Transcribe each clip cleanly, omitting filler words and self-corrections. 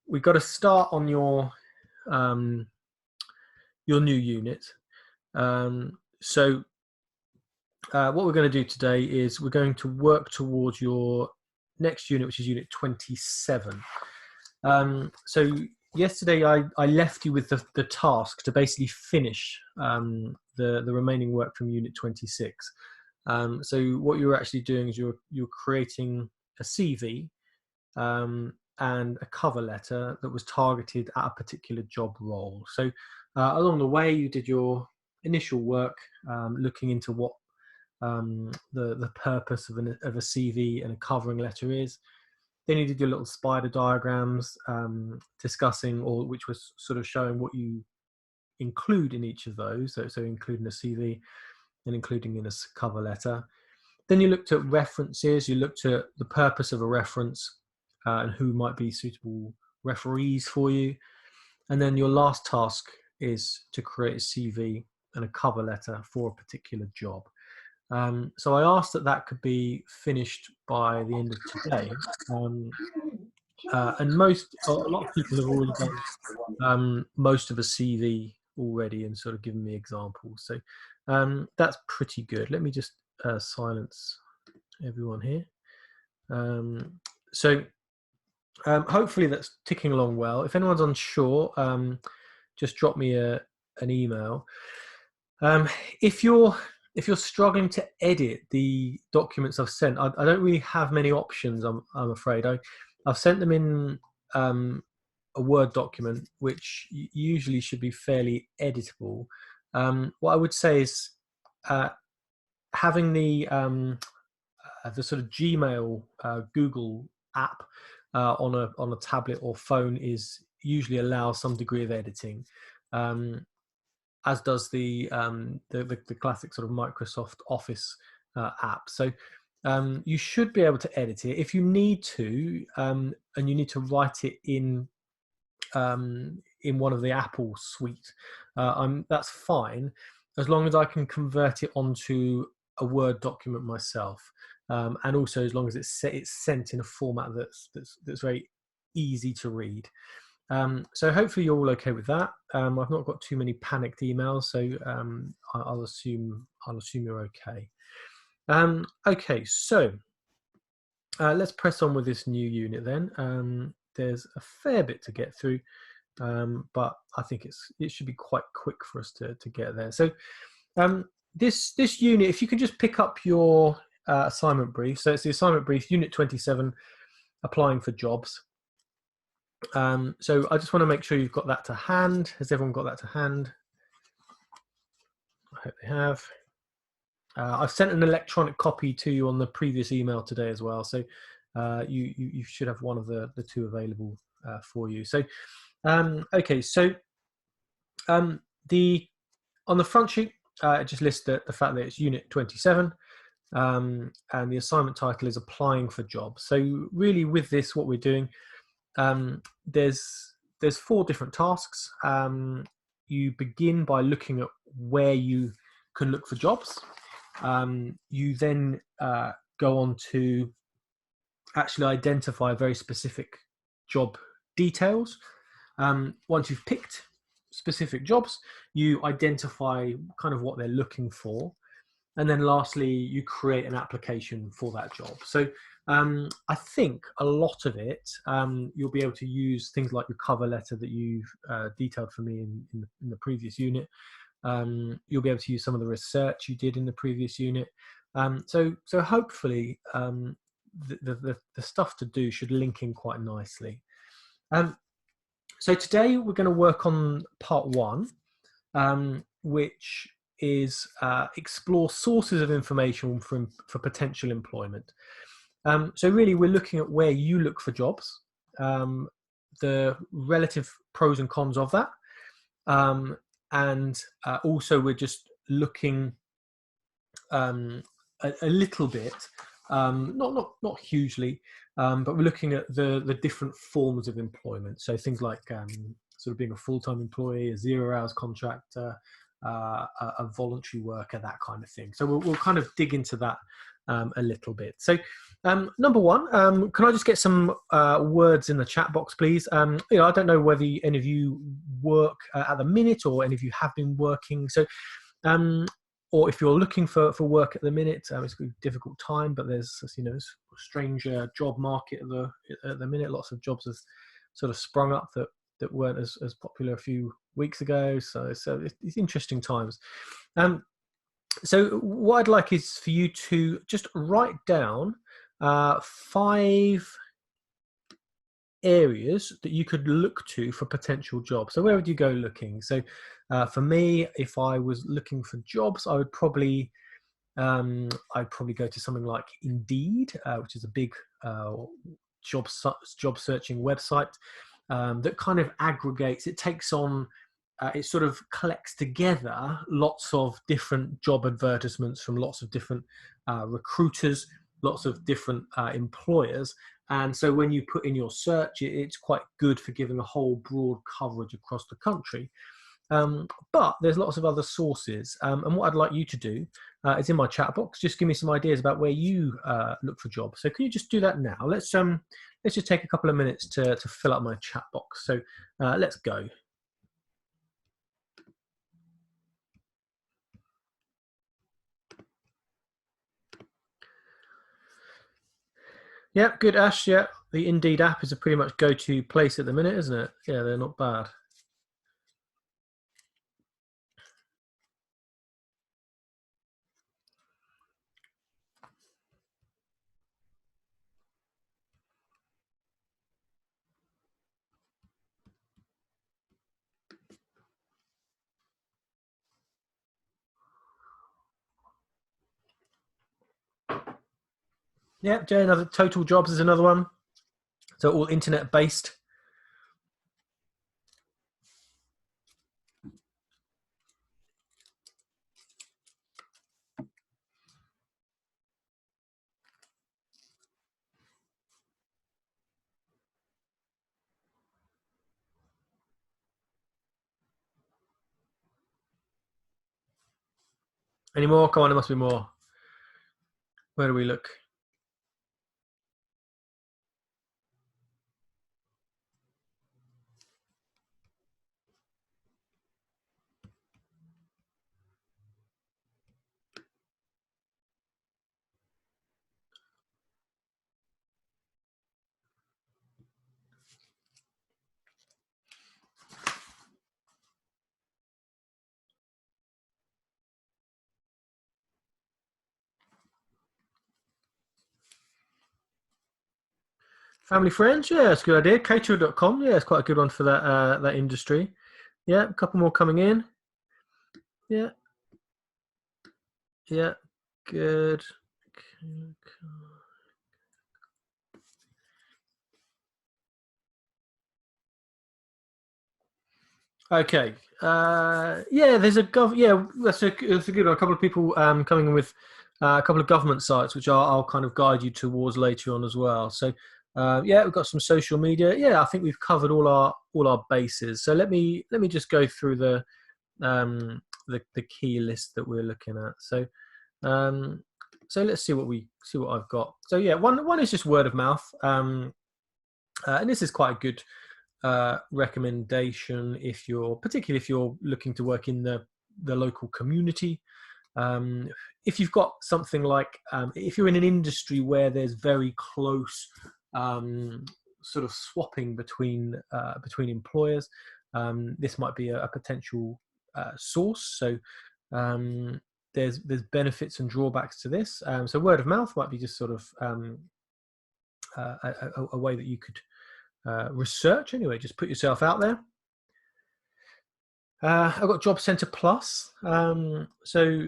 we've got to start on your new unit. So what we're going to do today is we're going to work towards your next unit, which is unit 27. So yesterday I left you with the task to basically finish the remaining work from unit 26. So what you're actually doing is you're creating a CV and a cover letter that was targeted at a particular job role. So along the way, you did your initial work looking into what the purpose of a CV and a covering letter is. Then you did your little spider diagrams discussing, or which was sort of showing what you include in each of those. So including a CV and including in a cover letter. Then you looked at references. You looked at the purpose of a reference and who might be suitable referees for you. And then your last task is to create a CV and a cover letter for a particular job. So I asked that could be finished by the end of today. And a lot of people have already done most of a CV already and sort of given me examples. So that's pretty good. Let me just silence everyone here. So hopefully that's ticking along well. If anyone's unsure, just drop me an email. If you're struggling to edit the documents I've sent, I don't really have many options. I'm afraid I've sent them in a Word document, which usually should be fairly editable. What I would say is having the sort of Gmail Google app on a tablet or phone is usually allows some degree of editing, as does the classic sort of Microsoft Office app. So you should be able to edit it. If you need to, and you need to write it in one of the Apple suite, that's fine, as long as I can convert it onto a Word document myself, and also as long as it's sent in a format that's very easy to read. So hopefully you're all okay with that. I've not got too many panicked emails, so I'll assume you're okay. Okay, so let's press on with this new unit then. There's a fair bit to get through, but I think it should be quite quick for us to get there. So this unit, if you can just pick up your assignment brief. So it's the assignment brief, unit 27, applying for jobs. So I just want to make sure you've got that to hand. Has everyone got that to hand? I hope they have. I've sent an electronic copy to you on the previous email today as well. So you should have one of the two available for you. So okay, so on the front sheet, it just lists the fact that it's unit 27. And the assignment title is applying for jobs. So really with this, what we're doing, there's 4 different tasks. You begin by looking at where you can look for jobs. You then go on to actually identify very specific job details. Once you've picked specific jobs, you identify kind of what they're looking for. And then lastly, you create an application for that job. So I think a lot of it, you'll be able to use things like your cover letter that you've detailed for me in the previous unit. You'll be able to use some of the research you did in the previous unit. So hopefully the stuff to do should link in quite nicely. So today we're going to work on part 1, which is explore sources of information for potential employment. So really we're looking at where you look for jobs, the relative pros and cons of that, and also we're just looking a little bit, not hugely, but we're looking at the different forms of employment. So things like sort of being a full-time employee, a 0-hours contractor, a voluntary worker, that kind of thing. So we'll kind of dig into that a little bit. So Number one, can I just get some words in the chat box, please? I don't know whether any of you work at the minute or any of you have been working. So, um, or if you're looking for work at the minute, it's a difficult time, but there's a strange job market at the minute. Lots of jobs have sort of sprung up that weren't as popular a few weeks ago. So it's interesting times. So what I'd like is for you to just write down 5 areas that you could look to for potential jobs. So where would you go looking? So for me, if I was looking for jobs, I'd probably go to something like Indeed, which is a big job searching website that kind of aggregates. It takes on it sort of collects together lots of different job advertisements from lots of different recruiters, lots of different employers. And so when you put in your search, it's quite good for giving a whole broad coverage across the country. But there's lots of other sources. And what I'd like you to do is in my chat box, just give me some ideas about where you look for jobs. So can you just do that now? Let's just take a couple of minutes to fill up my chat box. So let's go. Yeah, good, Ash. Yeah, the Indeed app is a pretty much go-to place at the minute, isn't it? Yeah, they're not bad. Yeah, Jay, another Total Jobs is another one. So all internet based. Any more? Come on, there must be more. Where do we look? Family Friends, yeah, that's a good idea. Caterer.com, yeah, it's quite a good one for that industry. Yeah, a couple more coming in. Yeah, yeah, good. Okay. Yeah, there's Yeah, that's a good one. A couple of people coming in with a couple of government sites, which I'll kind of guide you towards later on as well. So, yeah, we've got some social media. Yeah, I think we've covered all our bases. So let me just go through the key list that we're looking at. Um, so let's see what I've got. So yeah, one is just word of mouth, and this is quite a good recommendation particularly if you're looking to work in the local community. If you've got something like if you're in an industry where there's very close sort of swapping between employers, this might be a potential source. So there's benefits and drawbacks to this. So word of mouth might be just sort of a way that you could research anyway. Just put yourself out there. I've got Job Centre Plus. So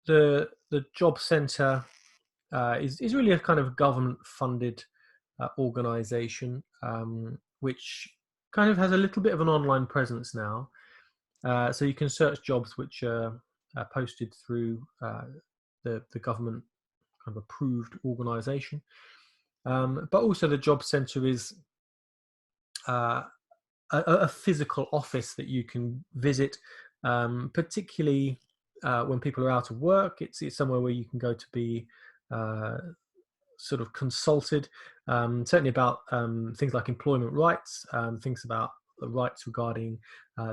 the Job Centre is really a kind of government funded organisation, which kind of has a little bit of an online presence now. So you can search jobs which are posted through the government kind of approved organisation. But also the Job Centre is a physical office that you can visit, particularly when people are out of work. It's somewhere where you can go to be sort of consulted, certainly about things like employment rights, things about the rights regarding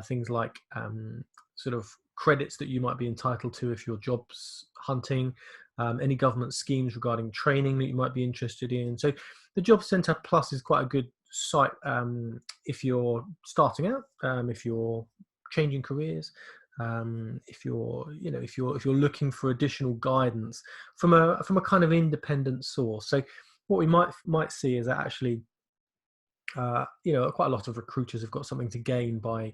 things like sort of credits that you might be entitled to if you're jobs hunting, any government schemes regarding training that you might be interested in. So the Job Centre Plus is quite a good site if you're starting out, if you're changing careers, if you're if you're looking for additional guidance from a kind of independent source. So what we might see is that actually quite a lot of recruiters have got something to gain by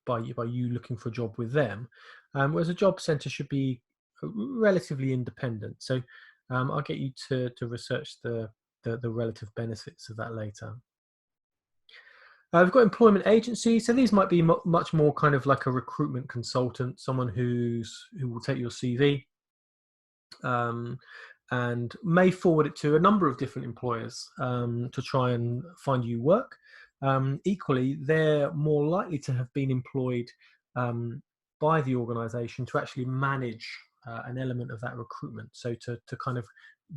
you looking for a job with them, whereas a job centre should be relatively independent. So I'll get you to research the relative benefits of that later. We've got employment agencies, so these might be much more kind of like a recruitment consultant, someone who will take your CV and may forward it to a number of different employers to try and find you work. Equally, they're more likely to have been employed by the organisation to actually manage an element of that recruitment, so to kind of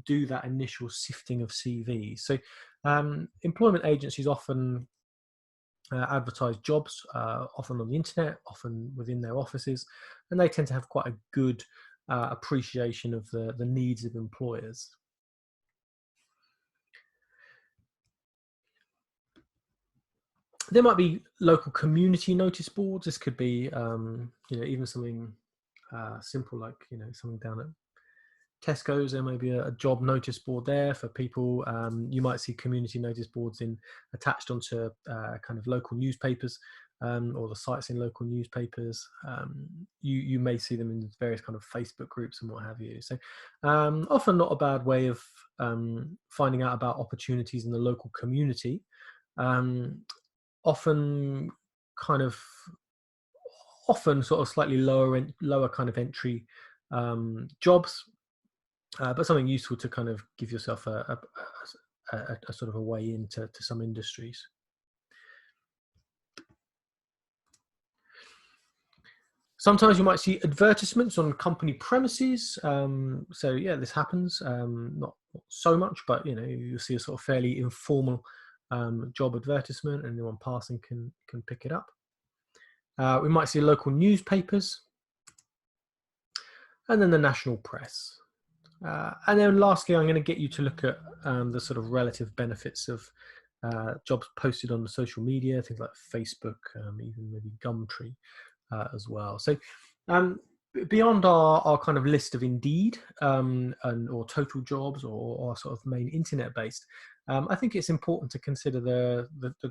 do that initial sifting of CVs. So employment agencies often advertise jobs, often on the internet, often within their offices, and they tend to have quite a good appreciation of the needs of employers. There might be local community notice boards. This could be, even something simple like, something down at Tesco's. There may be a job notice board there for people. You might see community notice boards attached onto kind of local newspapers, or the sites in local newspapers. You may see them in various kind of Facebook groups and what have you. So often not a bad way of finding out about opportunities in the local community. Often sort of slightly lower kind of entry jobs, but something useful to kind of give yourself a sort of a way into some industries. Sometimes you might see advertisements on company premises. So yeah, this happens. Not so much, but you'll see a sort of fairly informal job advertisement, and anyone passing can pick it up. We might see local newspapers, and then the national press. And then lastly, I'm going to get you to look at the sort of relative benefits of jobs posted on the social media, things like Facebook, even maybe Gumtree as well. So beyond our kind of list of Indeed or total jobs or sort of main internet based, I think it's important to consider the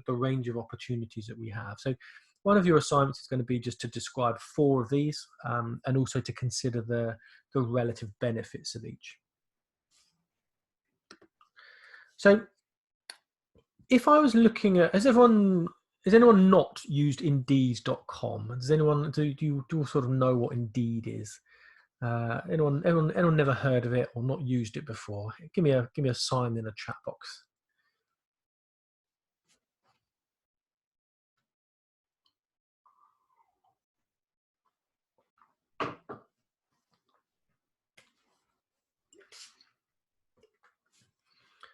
range of opportunities that we have. So one of your assignments is going to be just to describe 4 of these, and also to consider the relative benefits of each. So if I was looking at, has anyone not used Indeed.com? Does anyone do you sort of know what Indeed is? Anyone never heard of it or not used it before? Give me a sign in a chat box.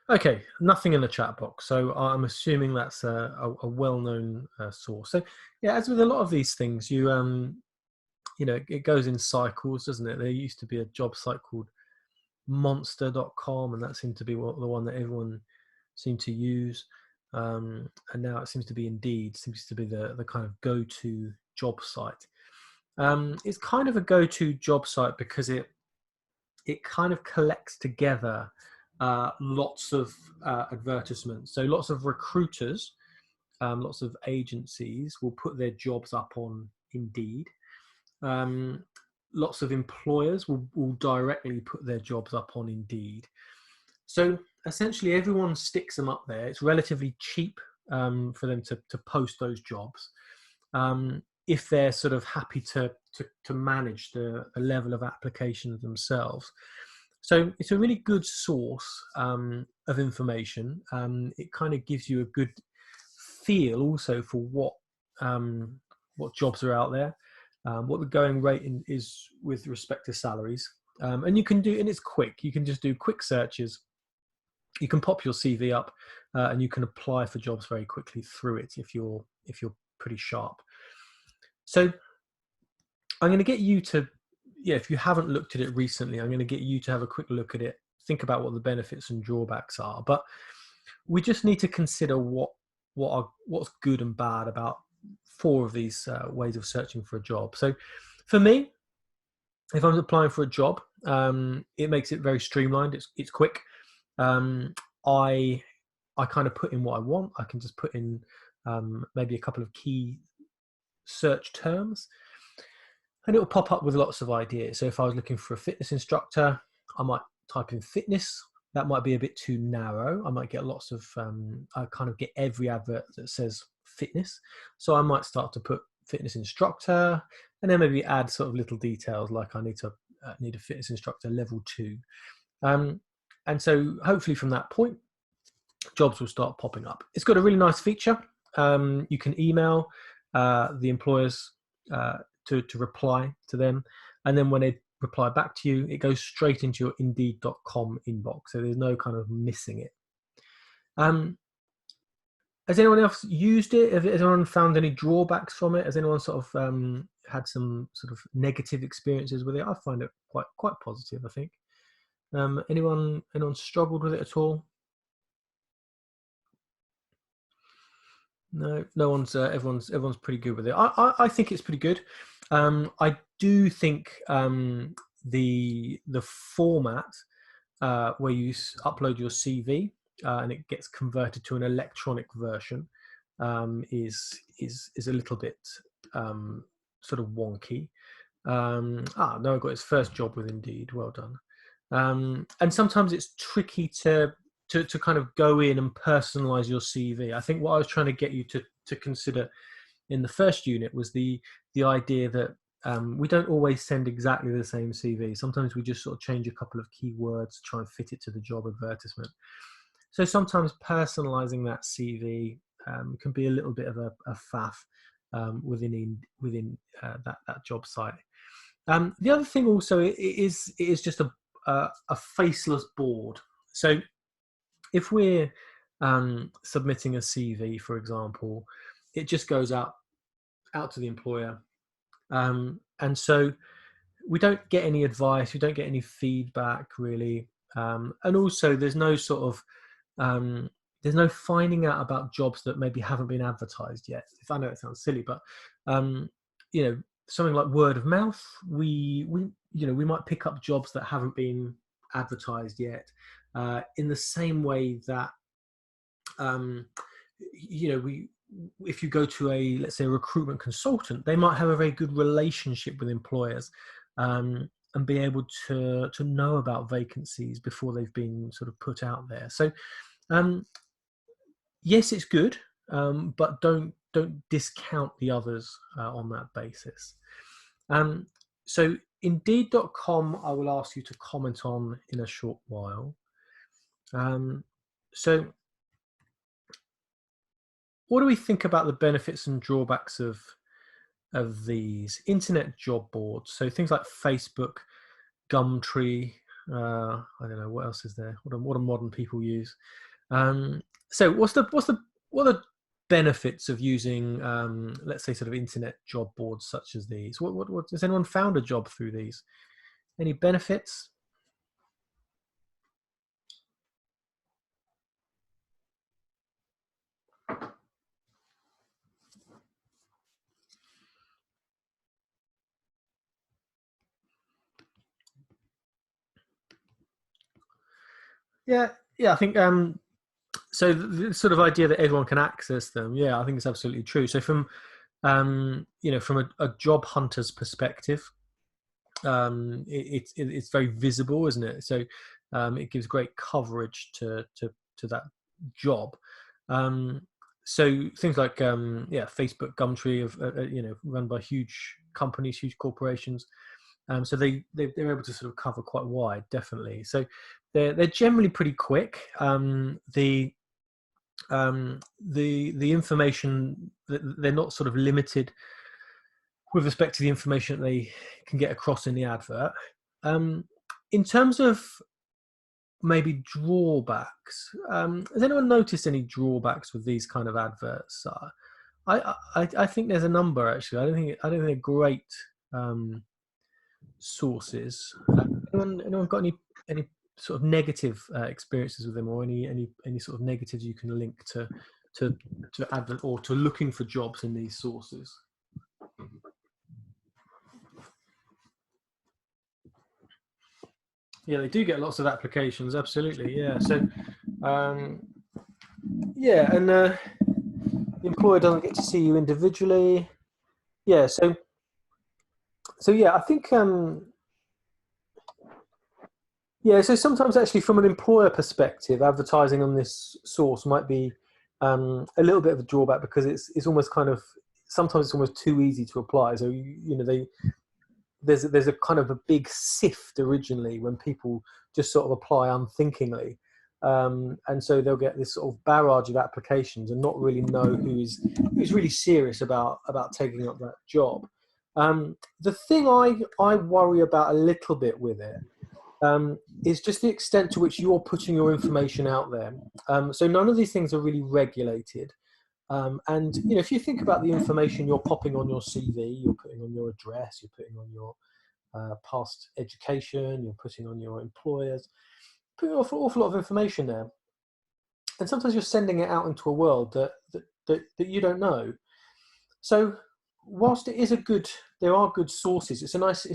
Okay, nothing in the chat box. So I'm assuming that's a well-known source. So yeah, as with a lot of these things, it goes in cycles, doesn't it? There used to be a job site called monster.com, and that seemed to be the one that everyone seemed to use. And now it seems to be Indeed, seems to be the kind of go-to job site. It's kind of a go-to job site because it kind of collects together lots of advertisements. So lots of recruiters, lots of agencies will put their jobs up on Indeed. Lots of employers will directly put their jobs up on Indeed. So essentially everyone sticks them up there. It's relatively cheap for them to post those jobs, if they're sort of happy to manage the level of applications themselves. So it's a really good source of information. It kind of gives you a good feel also for what jobs are out there, what the going rate is with respect to salaries. And you can do, and it's quick. You can just do quick searches you can pop your CV up, and you can apply for jobs very quickly through it if you're pretty sharp. So I'm going to get you to, yeah, if you haven't looked at it recently, I'm going to get you to have a quick look at it, think about what the benefits and drawbacks are. But we just need to consider what's good and bad about 4 of these ways of searching for a job. So for me, if I'm applying for a job, it makes it very streamlined. It's quick. I kind of put in what I want. I can just put in maybe a couple of key search terms, and it will pop up with lots of ideas. So if I was looking for a fitness instructor, I might type in fitness. That might be a bit too narrow. I might get lots of, I kind of get every advert that says fitness. So I might start to put fitness instructor, and then maybe add sort of little details like I need a fitness instructor level 2. And so hopefully from that point, jobs will start popping up. It's got a really nice feature. You can email the employers to reply to them, and then when they reply back to you, it goes straight into your Indeed.com inbox, so there's no kind of missing it. Has anyone else used it? Has anyone found any drawbacks from it? Has anyone sort of had some sort of negative experiences with it? I find it quite positive, I think. Anyone struggled with it at all? No one's. Everyone's pretty good with it. I think it's pretty good. I do think the format where you upload your CV and it gets converted to an electronic version is a little bit sort of wonky. No, I got his first job with Indeed. Well done. And sometimes it's tricky to kind of go in and personalize your CV. I think what I was trying to get you to consider in the first unit was the idea that we don't always send exactly the same CV. Sometimes we just sort of change a couple of keywords to try and fit it to the job advertisement. So sometimes personalizing that CV can be a little bit of a faff within that job site. The other thing also it is just a faceless board. So if we're submitting a CV, for example, it just goes out to the employer, and so we don't get any advice, we don't get any feedback really, and also there's no sort of there's no finding out about jobs that maybe haven't been advertised yet. If I know it sounds silly, but something like word of mouth, we might pick up jobs that haven't been advertised yet, in the same way that if you go to let's say a recruitment consultant, they might have a very good relationship with employers and be able to know about vacancies before they've been sort of put out there. So yes, it's good, but don't discount the others on that basis. So Indeed.com, I will ask you to comment on in a short while. So what do we think about the benefits and drawbacks of these internet job boards? So things like Facebook, Gumtree, I don't know what else is there. What do modern people use? So what are the benefits of using, let's say, sort of internet job boards such as these? What has anyone found a job through these? Any benefits? Yeah, I think so. The sort of idea that everyone can access them, yeah, I think it's absolutely true. So from from a job hunter's perspective, it's very visible, isn't it? So it gives great coverage to that job. So things like Facebook, Gumtree, run by huge companies, huge corporations. So they're able to sort of cover quite wide, definitely. So they're generally pretty quick. The information, they're not sort of limited with respect to the information that they can get across in the advert. In terms of maybe drawbacks. Has anyone noticed any drawbacks with these kind of adverts? I think there's a number actually. I don't think they're great sources. Anyone got any sort of negative experiences with them, or any sort of negatives you can link to advert or to looking for jobs in these sources? Yeah, they do get lots of applications. Absolutely, yeah. So, um, yeah, and the employer doesn't get to see you individually. Yeah, so yeah, I think yeah. So sometimes actually, from an employer perspective, advertising on this source might be a little bit of a drawback because it's almost kind of sometimes it's almost too easy to apply. So you know there's a kind of a big sift originally when people just sort of apply unthinkingly, and so they'll get this sort of barrage of applications and not really know who's really serious about taking up that job. The thing I worry about a little bit with it is just the extent to which you're putting your information out there. So none of these things are really regulated. And you know, if you think about the information you're popping on your CV, you're putting on your address, you're putting on your past education, you're putting on your employers, putting an awful lot of information there. And sometimes you're sending it out into a world that you don't know. So whilst it is there are good sources. It's nice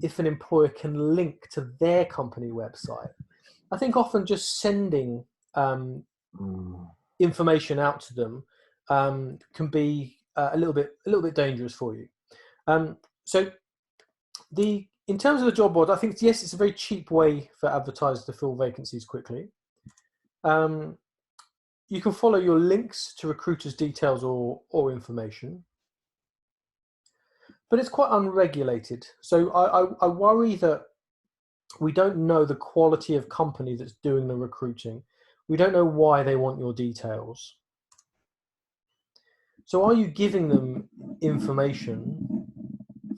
if an employer can link to their company website. I think often just sending information out to them can be a little bit dangerous for you. So in terms of the job board, I think yes, it's a very cheap way for advertisers to fill vacancies quickly. You can follow your links to recruiters' details or information, but it's quite unregulated. So I worry that we don't know the quality of company that's doing the recruiting. We don't know why they want your details. So are you giving them information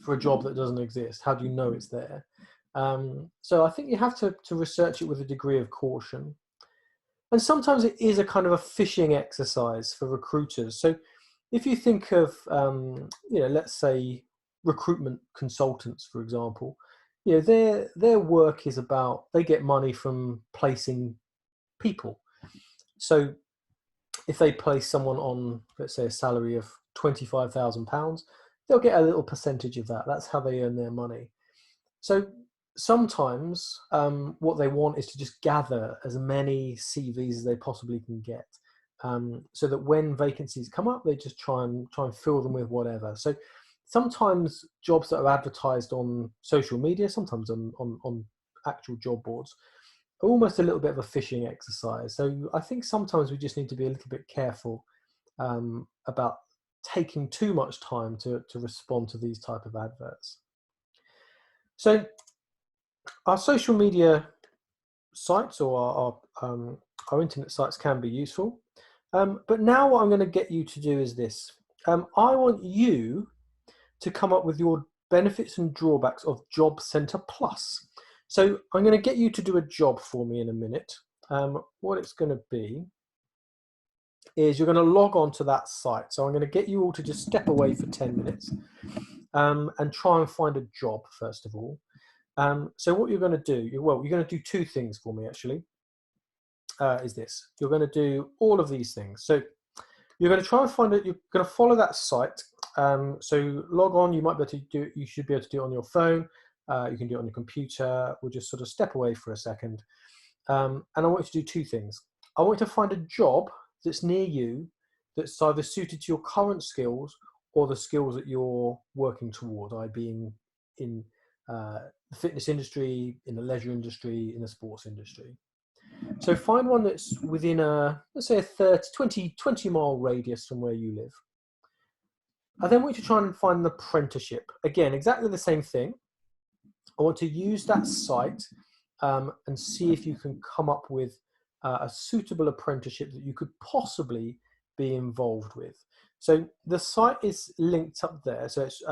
for a job that doesn't exist? How do you know it's there? So I think you have to research it with a degree of caution. And sometimes it is a kind of a fishing exercise for recruiters. So if you think of, let's say recruitment consultants, for example, you know, their work is about, they get money from placing people. So if they place someone on, let's say, a salary of £25,000, they'll get a little percentage of that. That's how they earn their money. So sometimes what they want is to just gather as many CVs as they possibly can get, so that when vacancies come up, they just try and fill them with whatever. So sometimes jobs that are advertised on social media, sometimes on actual job boards, are almost a little bit of a fishing exercise. So I think sometimes we just need to be a little bit careful about taking too much time to respond to these type of adverts. So our social media sites or our internet sites can be useful. But now what I'm going to get you to do is this. I want you to come up with your benefits and drawbacks of Job Centre Plus. So I'm going to get you to do a job for me in a minute. What it's going to be is you're going to log on to that site. So I'm going to get you all to just step away for 10 minutes and try and find a job, first of all. So what you're going to do, you're going to do two things for me, actually, is this. You're going to do all of these things. So you're going to try and find it. You're going to follow that site. So log on. You should be able to do it on your phone. You can do it on your computer. We'll just sort of step away for a second. And I want you to do two things. I want you to find a job that's near you that's either suited to your current skills or the skills that you're working toward, being in the fitness industry, in the leisure industry, in the sports industry. So find one that's within let's say a 20 mile radius from where you live. I then want you to try and find an apprenticeship. Again, exactly the same thing. I want to use that site and see if you can come up with a suitable apprenticeship that you could possibly be involved with. So the site is linked up there. So it's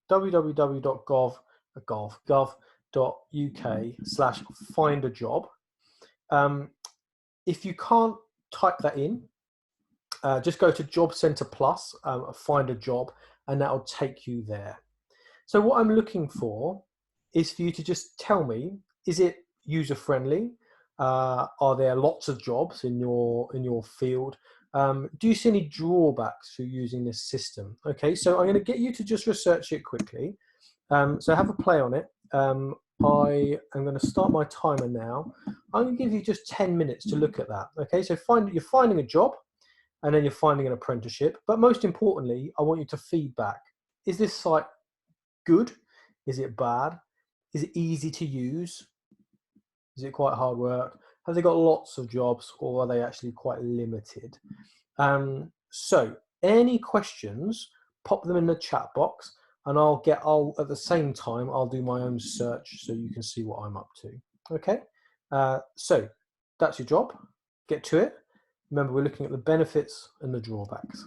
www.gov worksheet.uk/find a job. If you can't type that in, just go to Job Centre Plus, find a job, and that'll take you there. So what I'm looking for is for you to just tell me, is it user friendly? Are there lots of jobs in your field? Do you see any drawbacks for using this system? Okay, so I'm going to get you to just research it quickly. So have a play on it. I am going to start my timer now. I'm going to give you just 10 minutes to look at that. Okay, so you're finding a job, and then you're finding an apprenticeship. But most importantly, I want you to feedback. Is this site good? Is it bad? Is it easy to use? Is it quite hard work? Have they got lots of jobs, or are they actually quite limited? So any questions, pop them in the chat box, and I'll at the same time, I'll do my own search so you can see what I'm up to. Okay, so that's your job. Get to it. Remember, we're looking at the benefits and the drawbacks.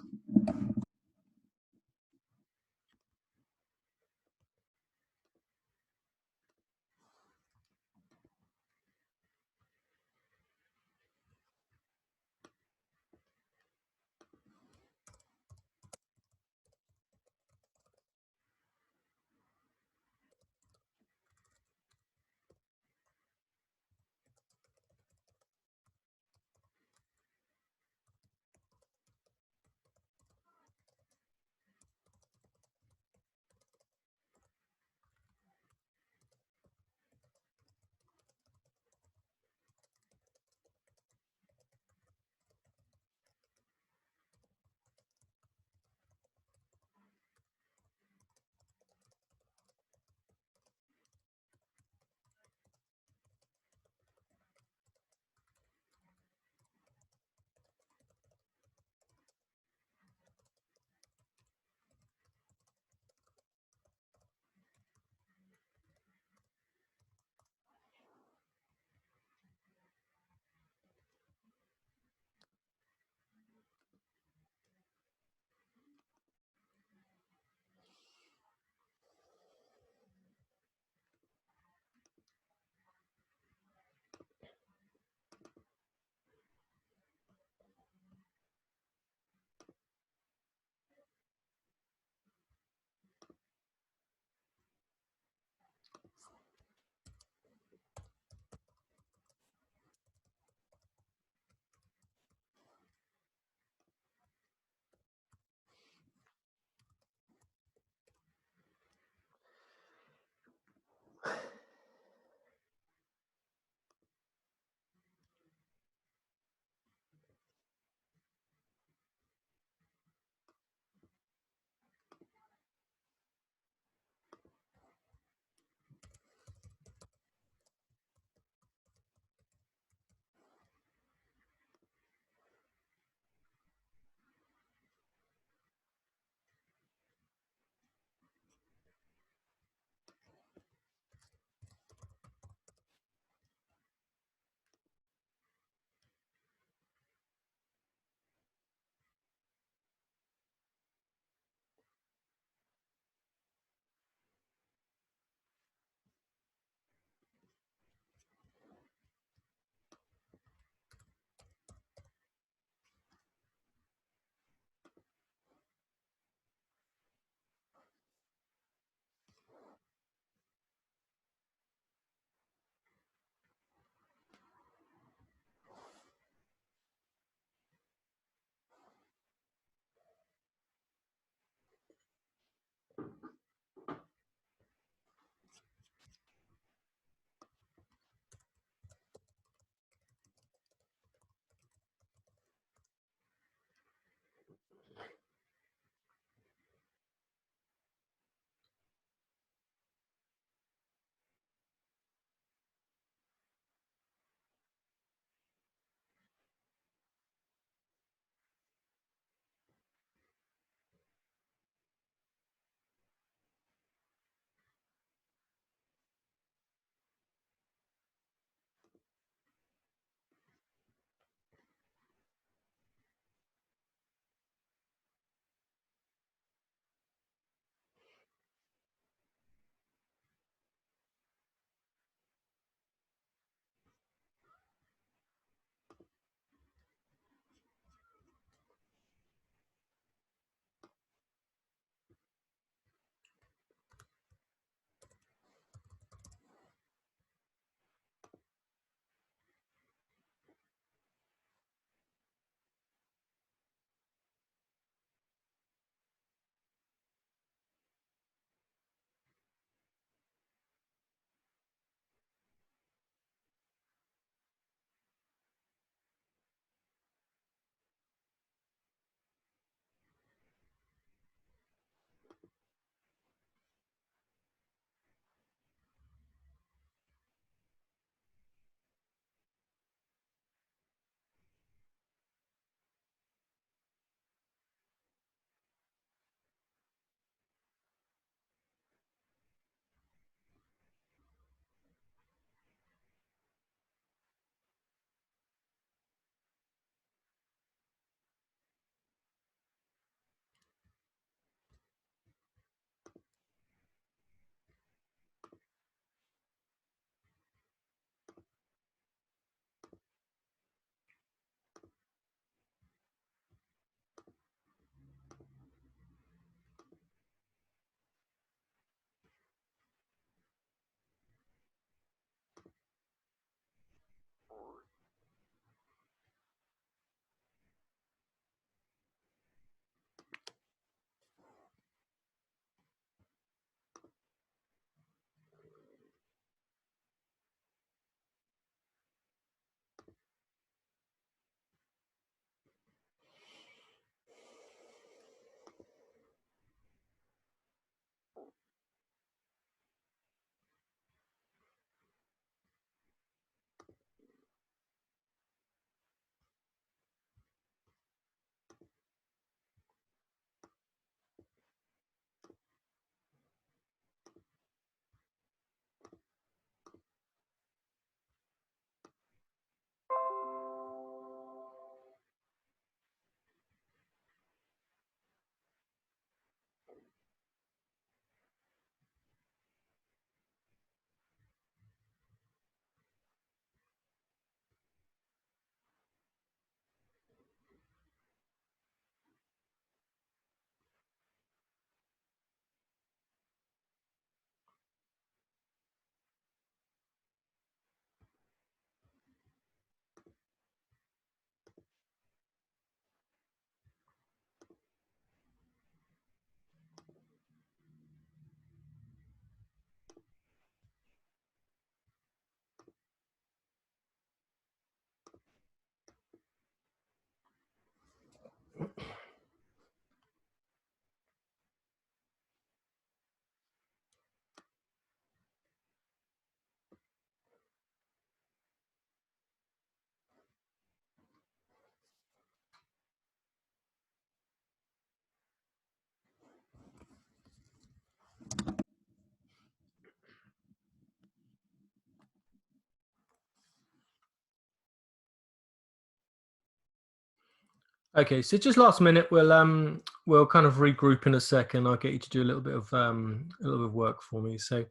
Okay, so just last minute, we'll kind of regroup in a second. I'll get you to do a little bit of work for me. So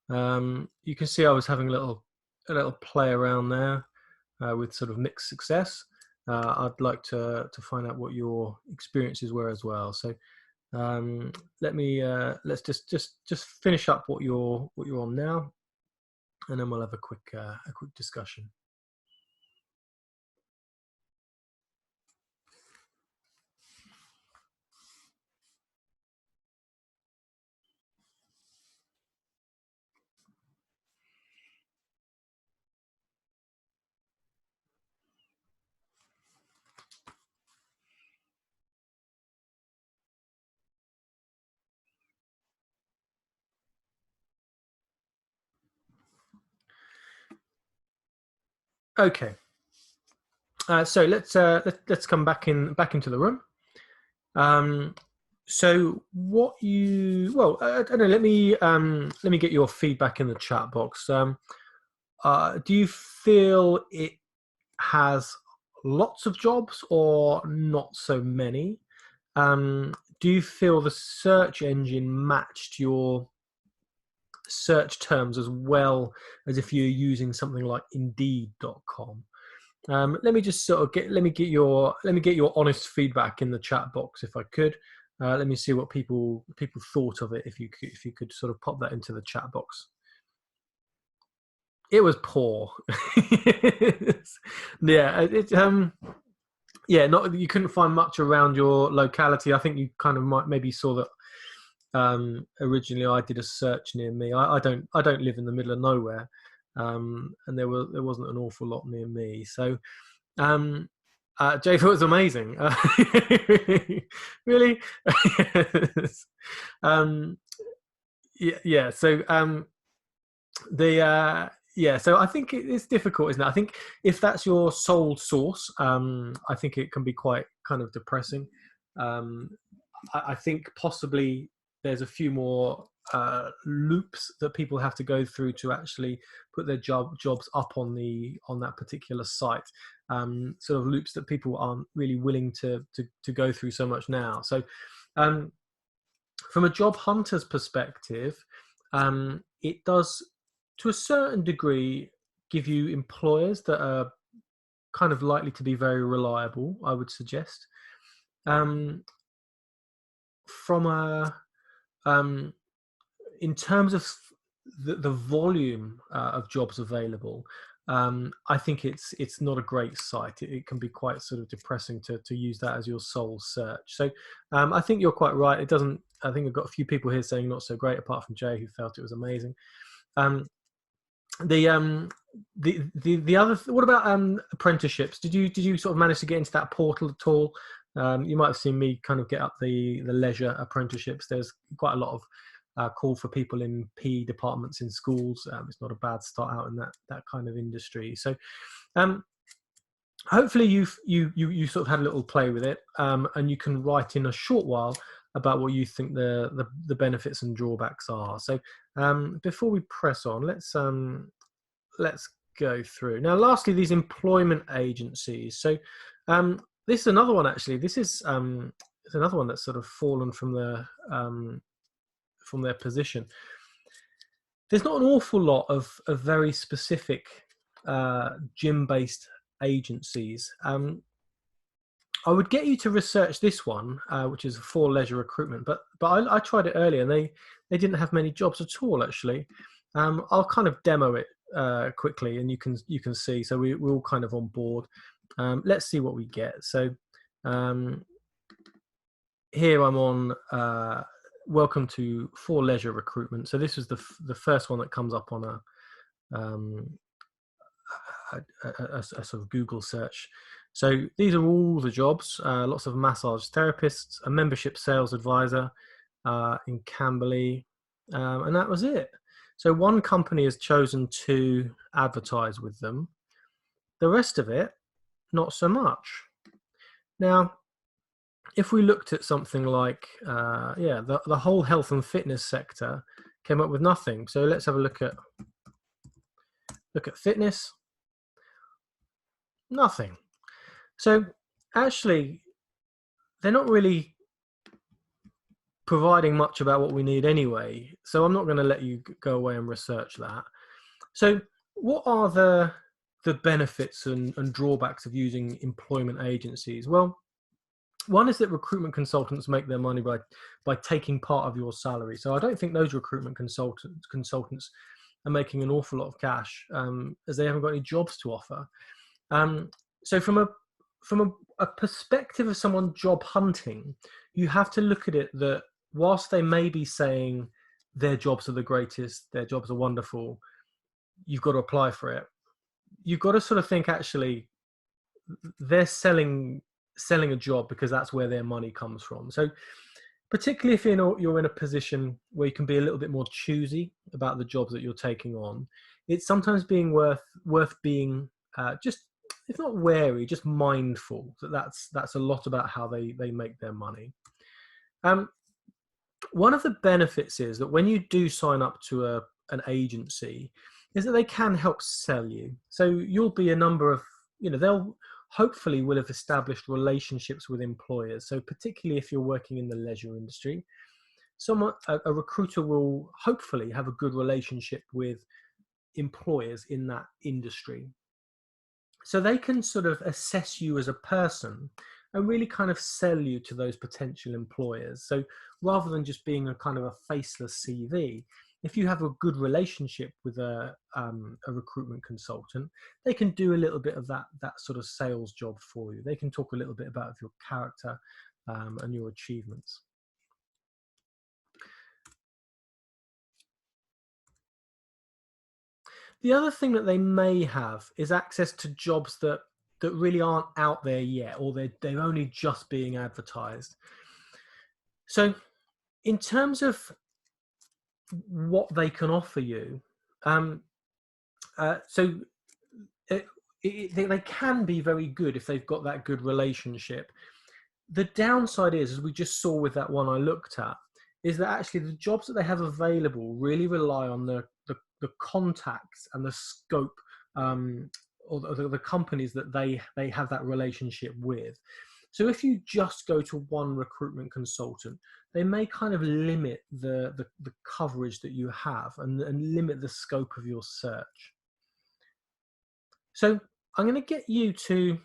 you can see I was having a little play around there with sort of mixed success. I'd like to find out what your experiences were as well. So let me let's just finish up what you're on now, and then we'll have a quick discussion. Okay, so let's come back into the room. Um, so what you well, I don't know. Let me get your feedback in the chat box. Do you feel it has lots of jobs or not so many? Do you feel the search engine matched your search terms as well as if you're using something like Indeed.com? Let me just sort of let me get your honest feedback in the chat box if I could. Let me see what people thought of it if you could sort of pop that into the chat box. It was poor. Yeah, yeah, not you couldn't find much around your locality. I think you kind of might maybe saw that originally I did a search near me. I don't live in the middle of nowhere, and there wasn't an awful lot near me. So Jay, thought it was amazing. Really? um, yeah, yeah. So the yeah, so I think it's difficult, isn't it? I think if that's your sole source, I think it can be quite kind of depressing. Um, I think possibly there's a few more loops that people have to go through to actually put their jobs up on that particular site. Sort of loops that people aren't really willing to go through so much now. So, um, from a job hunter's perspective, it does to a certain degree give you employers that are kind of likely to be very reliable, I would suggest. Um, from a um, in terms of the volume of jobs available, I think it's not a great site. It can be quite sort of depressing to use that as your sole search. So I think you're quite right. It doesn't. I think I've got a few people here saying not so great, apart from Jay, who felt it was amazing. Um, the the other what about apprenticeships? Did you sort of manage to get into that portal at all? You might have seen me kind of get up the leisure apprenticeships. There's quite a lot of call for people in PE departments in schools. It's not a bad start out in that kind of industry. So um, hopefully you sort of had a little play with it, and you can write in a short while about what you think the benefits and drawbacks are. So before we press on, let's go through. Now, lastly, these employment agencies. So this is another one actually. This is it's another one that's sort of fallen from their position. There's not an awful lot of very specific gym-based agencies. I would get you to research this one, which is for leisure recruitment. But I tried it earlier, and they didn't have many jobs at all. Actually, I'll kind of demo it quickly, and you can see. So we're all kind of on board. Let's see what we get. So here I'm on. Welcome to For Leisure Recruitment. So this is the first one that comes up on a sort of Google search. So these are all the jobs. Lots of massage therapists, a membership sales advisor in Camberley, and that was it. So one company has chosen to advertise with them. The rest of it, not so much. Now, if we looked at something like, the whole health and fitness sector came up with nothing. So let's have a look at fitness. Nothing. So actually, they're not really providing much about what we need anyway. So I'm not going to let you go away and research that. So what are the benefits and drawbacks of using employment agencies? Well, one is that recruitment consultants make their money by taking part of your salary. So I don't think those recruitment consultants are making an awful lot of cash, as they haven't got any jobs to offer. So from a perspective of someone job hunting, you have to look at it that whilst they may be saying their jobs are the greatest, their jobs are wonderful, you've got to apply for it. You've got to sort of think, actually, they're selling a job because that's where their money comes from. So particularly if you're in a position where you can be a little bit more choosy about the jobs that you're taking on, it's sometimes being worth being just, if not wary, just mindful that that's a lot about how they make their money. One of the benefits is that when you do sign up to an agency, is that they can help sell you. So you'll be a number of, they'll hopefully will have established relationships with employers. So particularly if you're working in the leisure industry, a recruiter will hopefully have a good relationship with employers in that industry. So they can sort of assess you as a person and really kind of sell you to those potential employers. So rather than just being a kind of a faceless CV, if you have a good relationship with a recruitment consultant, they can do a little bit of that sort of sales job for you. They can talk a little bit about your character and your achievements. The other thing that they may have is access to jobs that really aren't out there yet, or they're only just being advertised. So in terms of what they can offer you, they can be very good if they've got that good relationship. The downside is, as we just saw with that one I looked at, is that actually the jobs that they have available really rely on the contacts and the scope, or the companies that they have that relationship with. So if you just go to one recruitment consultant, they may kind of limit the coverage that you have and limit the scope of your search. So I'm going to get you to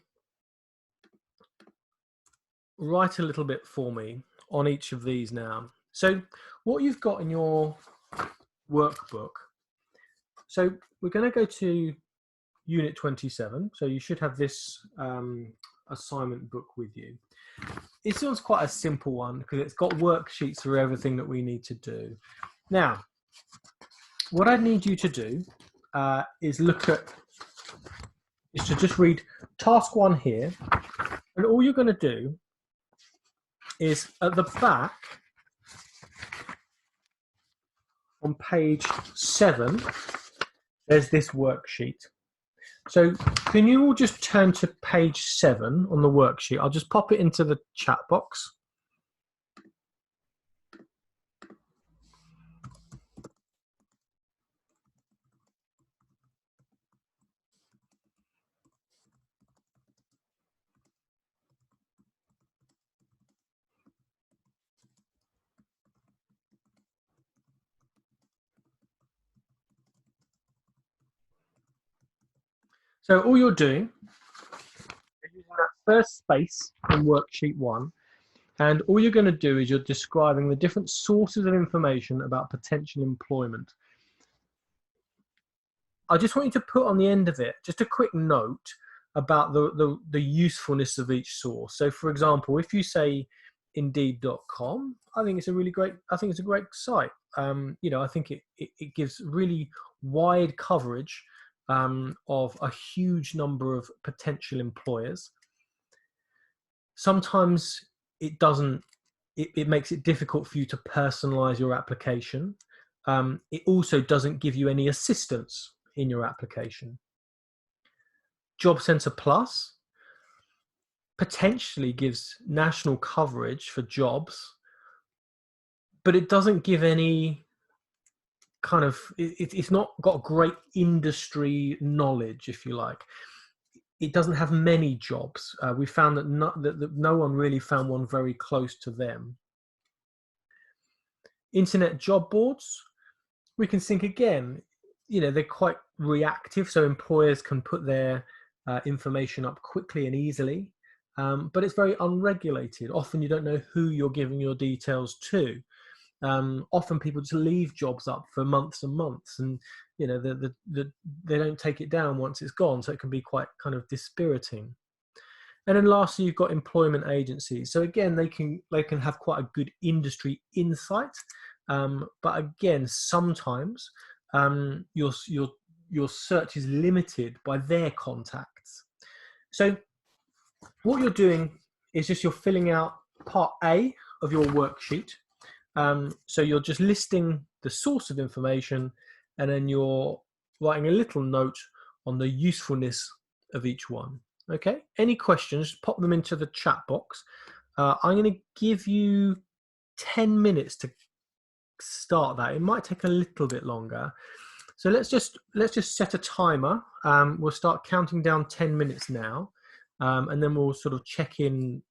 write a little bit for me on each of these now. So what you've got in your workbook, so we're going to go to Unit 27. So you should have this assignment book with you. This one's quite a simple one because it's got worksheets for everything that we need to do. Now, what I need you to do is to just read task 1 here, and all you're going to do is at the back on page 7, there's this worksheet. So can you all just turn to page 7 on the worksheet? I'll just pop it into the chat box. So all you're doing is using that first space in worksheet 1, and all you're going to do is you're describing the different sources of information about potential employment. I just want you to put on the end of it just a quick note about the usefulness of each source. So for example, if you say Indeed.com, I think it's a great site. I think it gives really wide coverage of a huge number of potential employers. Sometimes it doesn't, it makes it difficult for you to personalize your application. It also doesn't give you any assistance in your application. Job Centre Plus potentially gives national coverage for jobs, but it doesn't give any kind of, it's not got great industry knowledge, if you like. it doesn't have many jobs. We found that no one really found one very close to them. Internet job boards, we can think again, they're quite reactive, so employers can put their information up quickly and easily, but it's very unregulated. Often you don't know who you're giving your details to. Often people just leave jobs up for months and months, and they don't take it down once it's gone, so it can be quite kind of dispiriting. And then lastly, you've got employment agencies. So again, they can have quite a good industry insight, but again, sometimes your search is limited by their contacts. So what you're doing is just you're filling out part A of your worksheet. So you're just listing the source of information, and then you're writing a little note on the usefulness of each one. Okay, any questions, pop them into the chat box. I'm going to give you 10 minutes to start that. It might take a little bit longer. So let's just set a timer. We'll start counting down 10 minutes now, and then we'll sort of check in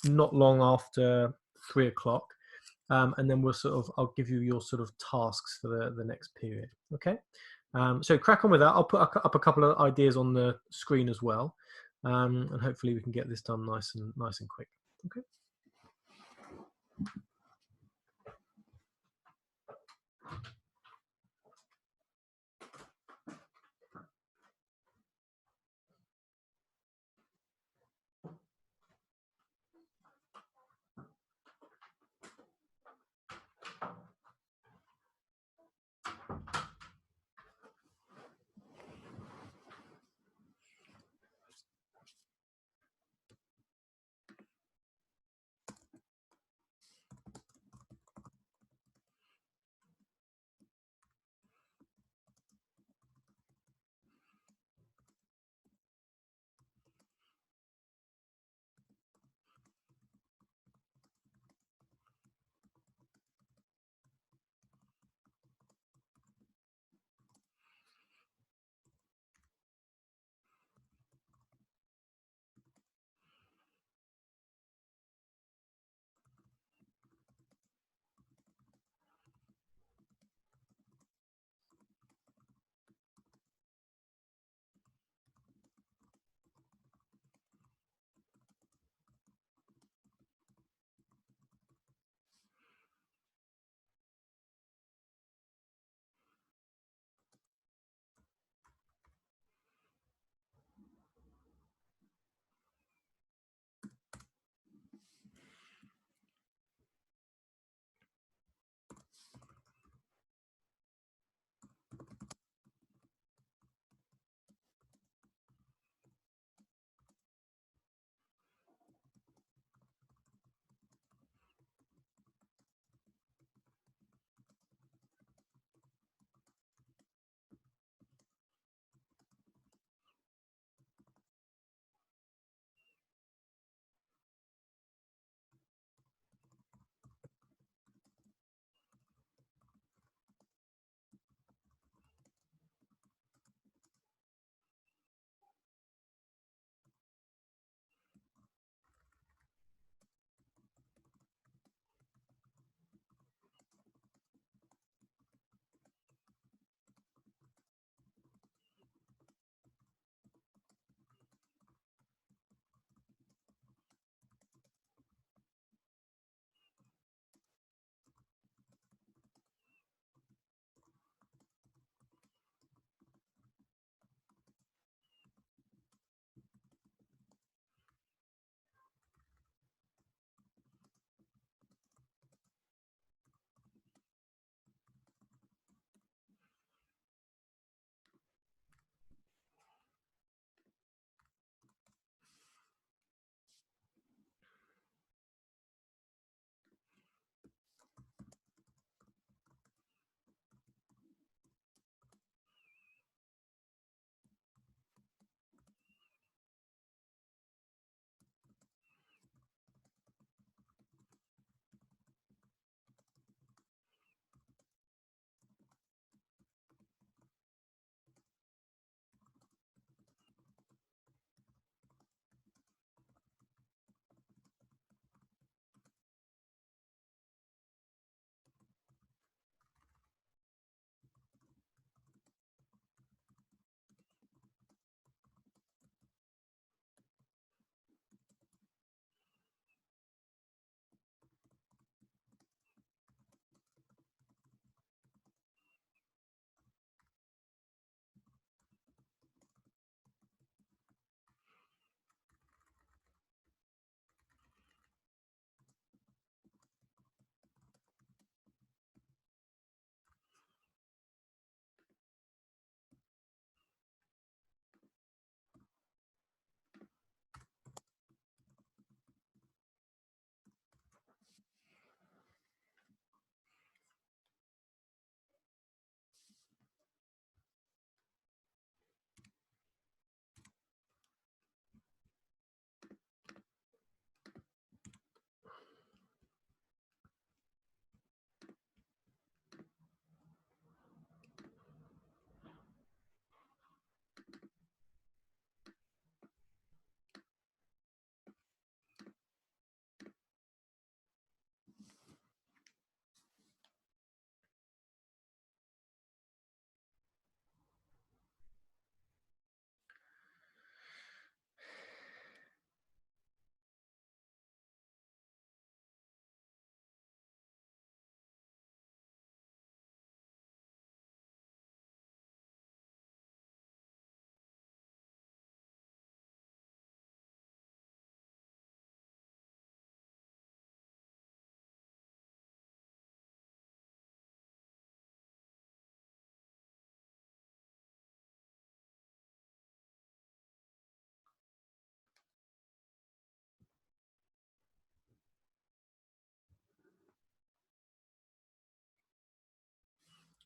not long after 3 o'clock. And then I'll give you your sort of tasks for the next period. Okay. So crack on with that. I'll put up a couple of ideas on the screen as well. And hopefully we can get this done nice and quick. Okay.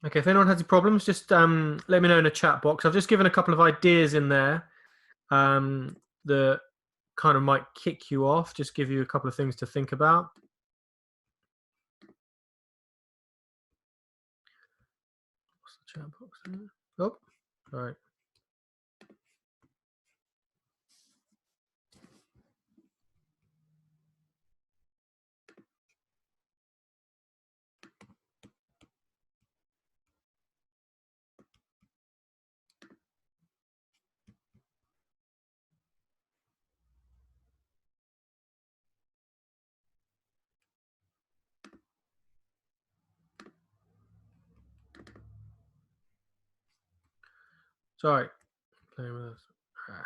Okay, if anyone has any problems, just let me know in the chat box. I've just given a couple of ideas in there that kind of might kick you off, just give you a couple of things to think about. What's the chat box there? Oh, all right. Sorry. Playing with this. Ah.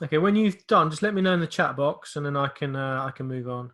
Okay, when you've done, just let me know in the chat box, and then I can move on.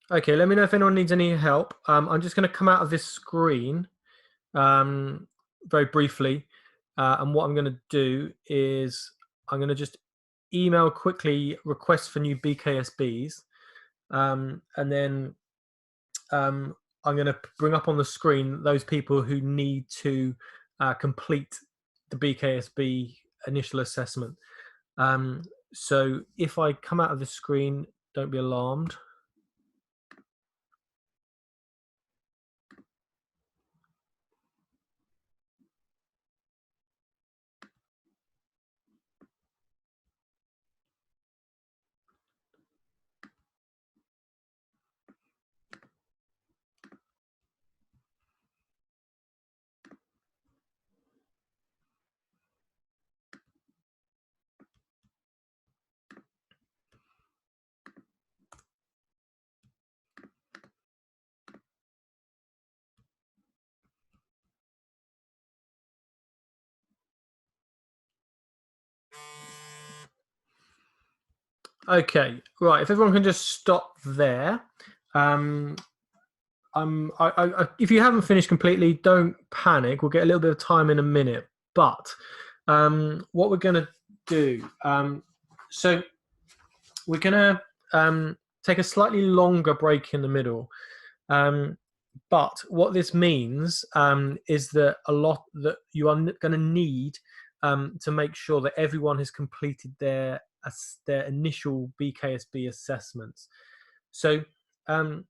Okay, let me know if anyone needs any help. I'm just going to come out of this screen very briefly, and what I'm going to do is I'm going to just email quickly requests for new BKSBs, and then I'm going to bring up on the screen those people who need to complete the BKSB initial assessment. So if I come out of the screen, don't be alarmed. Okay, right. If everyone can just stop there. Um, if you haven't finished completely, don't panic. We'll get a little bit of time in a minute. But what we're going to do, so we're going to take a slightly longer break in the middle. Um, but what this means is that a lot that you are going to need to make sure that everyone has completed their initial BKSB assessments. So um,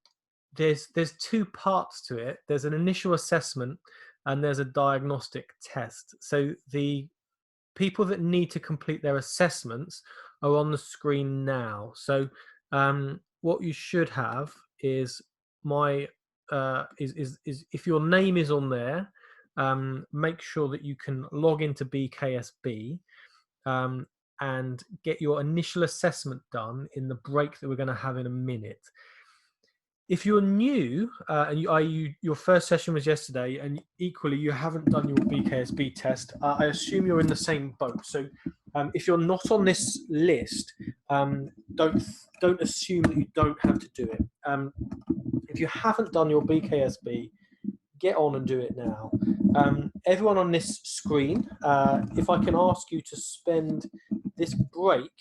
there's two parts to it. There's an initial assessment and there's a diagnostic test. So the people that need to complete their assessments are on the screen now. So what you should have is my is if your name is on there, make sure that you can log into BKSB um, and get your initial assessment done in the break that we're going to have in a minute. If you're new and your first session was yesterday, and equally you haven't done your BKSB test, I assume you're in the same boat. So if you're not on this list, don't assume that you don't have to do it. If you haven't done your BKSB, get on and do it now. Everyone on this screen, if I can ask you to spend this break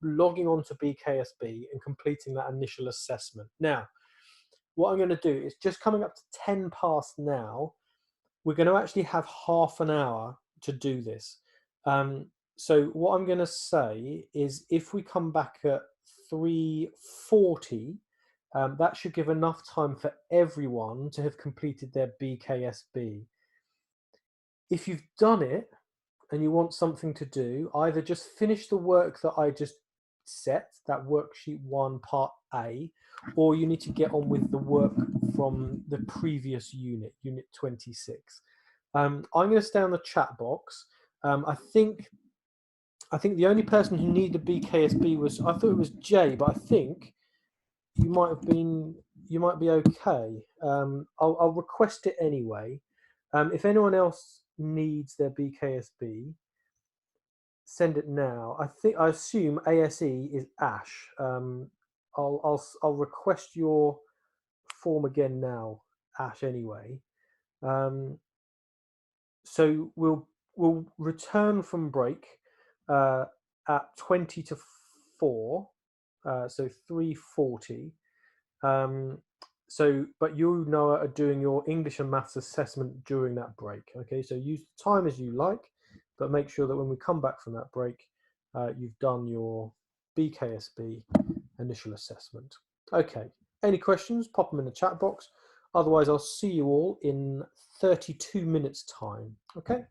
logging on to BKSB and completing that initial assessment. Now, what I'm going to do is just coming up to 10 past now, we're going to actually have half an hour to do this. So what I'm going to say is if we come back at 3:40, that should give enough time for everyone to have completed their BKSB. If you've done it and you want something to do, either just finish the work that I just set, that worksheet 1 part A, or you need to get on with the work from the previous unit, unit 26. I'm going to stay on the chat box. I think the only person who needed a BKSB was, I thought it was Jay, but I think you might be okay. I'll request it anyway. If anyone else needs their BKSB, send it now. I assume ASE is Ash. I'll request your form again now, Ash. Anyway, um, so we'll return from break at 20 to 4, so 3:40. But you, Noah, are doing your English and maths assessment during that break. Okay, so use the time as you like, but make sure that when we come back from that break, you've done your BKSB initial assessment. Okay, any questions, pop them in the chat box. Otherwise, I'll see you all in 32 minutes time. Okay.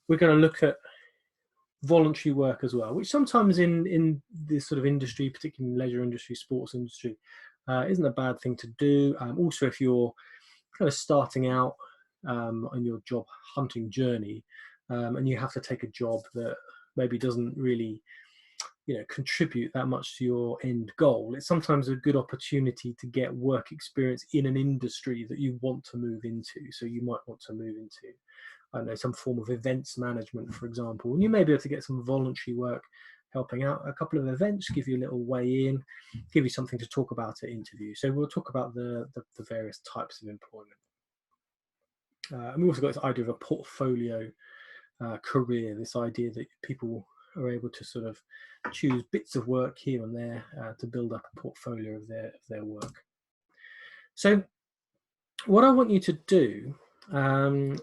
We're going to look at voluntary work as well, which sometimes in this sort of industry, particularly in leisure industry, sports industry, isn't a bad thing to do. Also, if you're kind of starting out on your job hunting journey, and you have to take a job that maybe doesn't really, contribute that much to your end goal, it's sometimes a good opportunity to get work experience in an industry that you want to move into. So you might want to move into, I don't know, some form of events management, for example. And you may be able to get some voluntary work helping out a couple of events, give you a little way in, give you something to talk about at interview. So we'll talk about the various types of employment. And we also got this idea of a portfolio career, this idea that people are able to sort of choose bits of work here and there to build up a portfolio of their work. So what I want you to do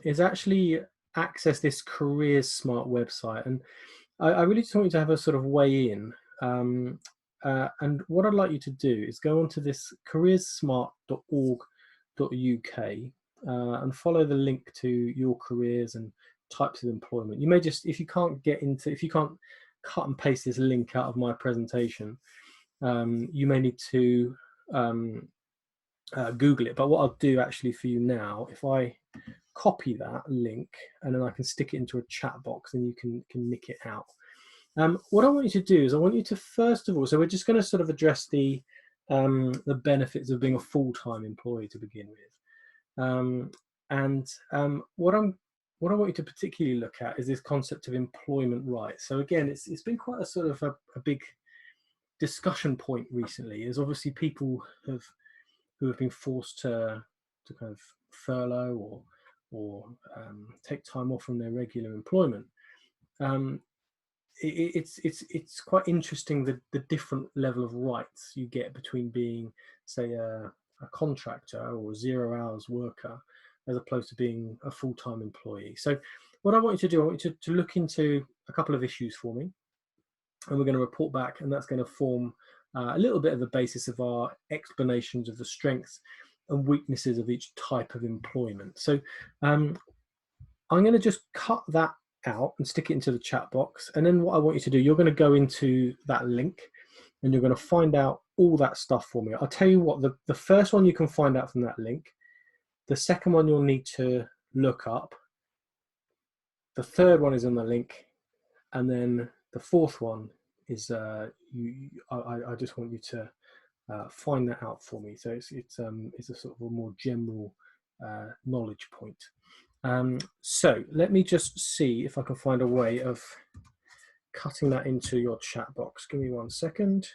is actually access this Careers Smart website, and I really just want you to have a sort of way in. And what I'd like you to do is go onto this careersmart.org.uk and follow the link to your careers and types of employment. You may just, if you can't cut and paste this link out of my presentation, you may need to Google it. But what I'll do actually for you now, if I copy that link and then I can stick it into a chat box and you can nick it out. What I want you to do is I want you to, first of all, so we're just going to sort of address the benefits of being a full-time employee to begin with. What I want you to particularly look at is this concept of employment rights. So again, it's been quite a sort of a big discussion point recently. Is obviously people who have been forced to kind of furlough or take time off from their regular employment. It's quite interesting the different level of rights you get between being, say, a contractor or a 0 hours worker as opposed to being a full-time employee. So what I want you to do, I want you to look into a couple of issues for me, and we're going to report back, and that's going to form a little bit of the basis of our explanations of the strengths and weaknesses of each type of employment. So um, I'm going to just cut that out and stick it into the chat box. And then what I want you to do, you're going to go into that link and you're going to find out all that stuff for me. I'll tell you what, the first one you can find out from that link. The second one you'll need to look up. The third one is in the link. And then the fourth one is, I just want you to find that out for me. So it's a sort of a more general knowledge point. So let me just see if I can find a way of cutting that into your chat box. Give me 1 second.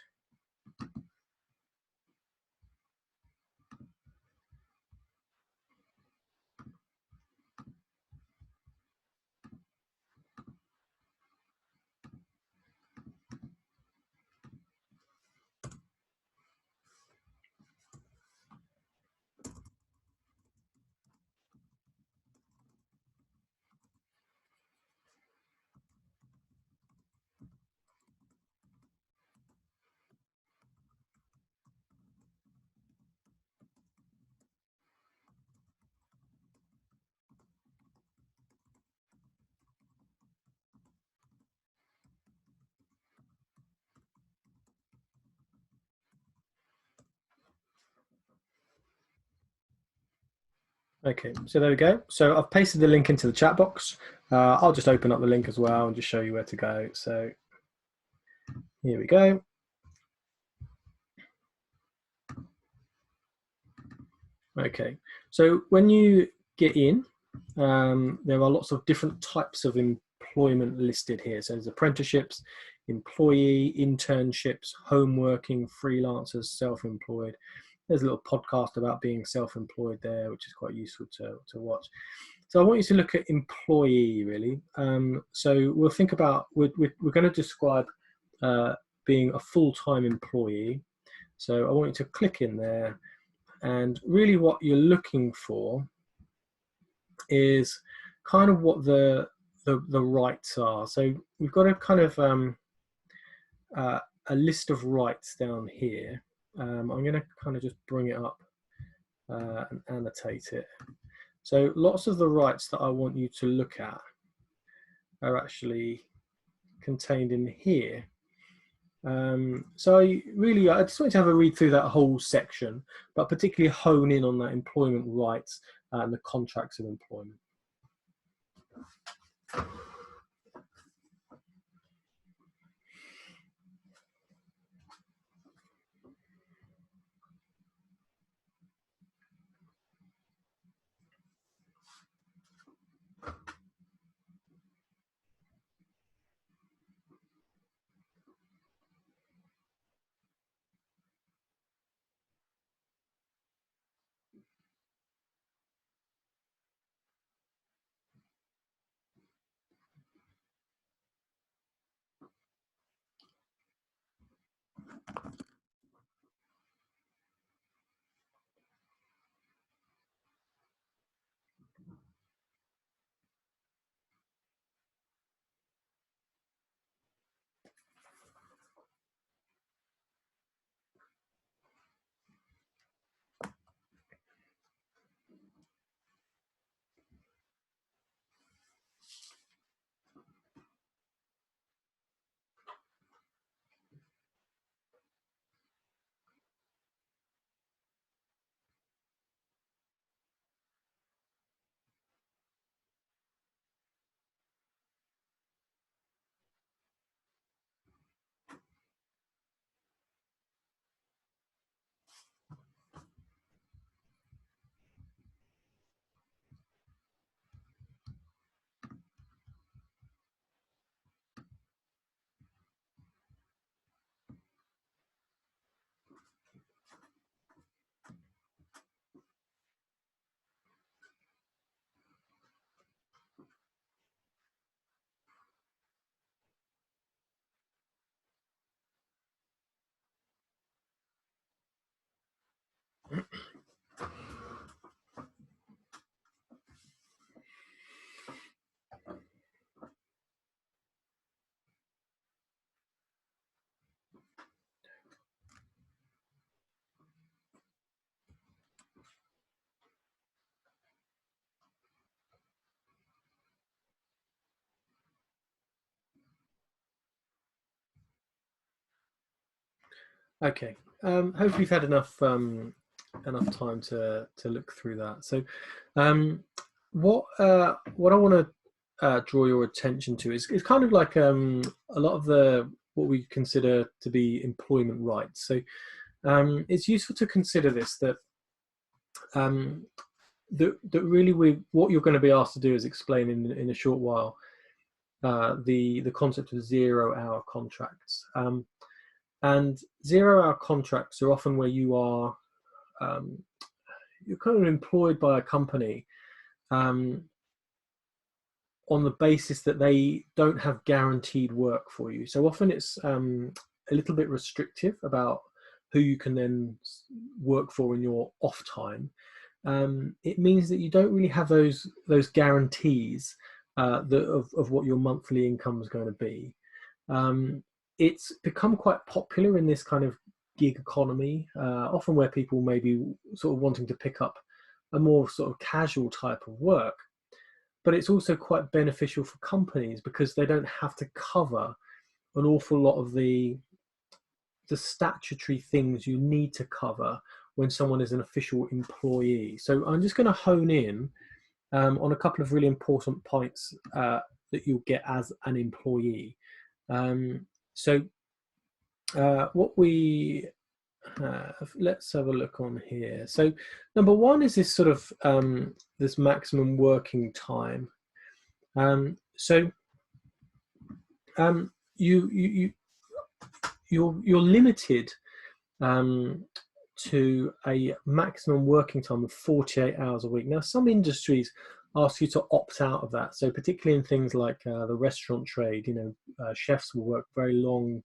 Okay, so there we go. So I've pasted the link into the chat box. I'll just open up the link as well and just show you where to go. So here we go. Okay, so when you get in, there are lots of different types of employment listed here. So there's apprenticeships, employee, internships, home working, freelancers, self-employed. There's a little podcast about being self-employed there, which is quite useful to watch. So I want you to look at employee, really. So we'll think about, we're going to describe being a full-time employee. So I want you to click in there, and really what you're looking for is kind of what the rights are. So we've got a kind of a list of rights down here. I'm going to kind of just bring it up and annotate it. So lots of the rights that I want you to look at are actually contained in here. So I just want to have a read through that whole section, but particularly hone in on that employment rights and the contracts of employment. Okay. Hopefully you've had enough time to look through that. So, um, what I want to draw your attention to is kind of like a lot of the what we consider to be employment rights. So, it's useful to consider this um, that really what you're going to be asked to do is explain in a short while the concept of 0 hour contracts. And 0 hour contracts are often where um, you're kind of employed by a company um, on the basis that they don't have guaranteed work for you. So often it's a little bit restrictive about who you can then work for in your off time. It means that you don't really have those guarantees of what your monthly income is going to be. Um, it's become quite popular in this kind of gig economy, often where people may be sort of wanting to pick up a more sort of casual type of work. But it's also quite beneficial for companies because they don't have to cover an awful lot of the statutory things you need to cover when someone is an official employee. So I'm just going to hone in on a couple of really important points that you'll get as an employee. So what we let's have a look on here. So number one is this sort of this maximum working time. So you you're limited to a maximum working time of 48 hours a week. Now, some industries ask you to opt out of that. So particularly in things like the restaurant trade, chefs will work very long